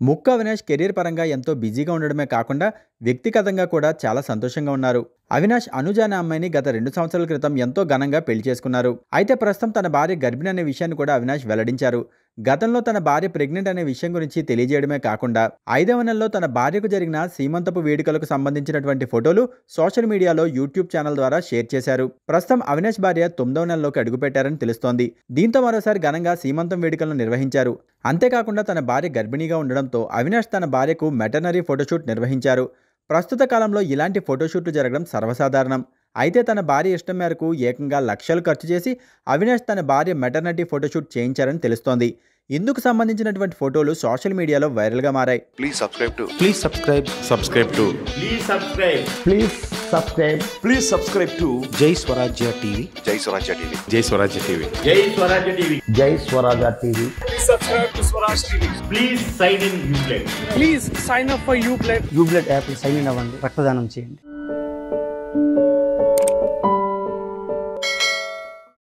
ముక్కు అవినాష్ కెరీర్ పరంగా ఎంతో బిజీగా ఉండడమే కాకుండా వ్యక్తిగతంగా కూడా చాలా సంతోషంగా ఉన్నారు. అవినాష్ అనుజ అనే అమ్మాయిని గత 2 సంవత్సరాల క్రితం ఎంతో ఘనంగా పెళ్లి చేసుకున్నారు. అయితే ప్రస్తుతం తన భార్య గర్భిణి అనే విషయాన్ని కూడా అవినాష్ వెల్లడించారు. గతంలో తన భార్య ప్రెగ్నెంట్ అనే విషయం గురించి తెలియజేయడమే కాకుండా 5వ నెలలో తన భార్యకు జరిగిన సీమంతపు వేడుకలకు సంబంధించినటువంటి ఫోటోలు సోషల్ మీడియాలో యూట్యూబ్ ఛానల్ ద్వారా షేర్ చేశారు. ప్రస్తుతం అవినాష్ భార్య 9వ నెలలోకి అడుగుపెట్టారని తెలుస్తోంది. దీంతో మరోసారి ఘనంగా సీమంతం వేడుకలను నిర్వహించారు. అంతేకాకుండా తన భార్య గర్భిణీగా ఉండడంతో అవినాష్ తన భార్యకు మెటర్నరీ ఫోటోషూట్ నిర్వహించారు. ప్రస్తుత కాలంలో ఇలాంటి ఫోటోషూట్లు జరగడం సర్వసాధారణం. అయితే తన భార్య ఇష్టం మేరకు ఏకంగా లక్షలు ఖర్చు చేసి అవినాష్ తన భార్య మెటర్నిటీ ఫోటోషూట్ చేయించారని తెలుస్తోంది. ఇందుకు సంబంధించినటువంటి ఫోటోలు సోషల్ మీడియాలో వైరల్గా మారాయి. Please subscribe to Jai Swarajya TV. Jai Swarajya TV. Jai Swarajya TV. Jai Swarajya TV. Jai Swarajya TV. Please subscribe to Swaraj TV. Please sign in Ublade. Please sign up for Ublade. Ublade app sign in అవ్వండి, రక్తదానం చేయండి.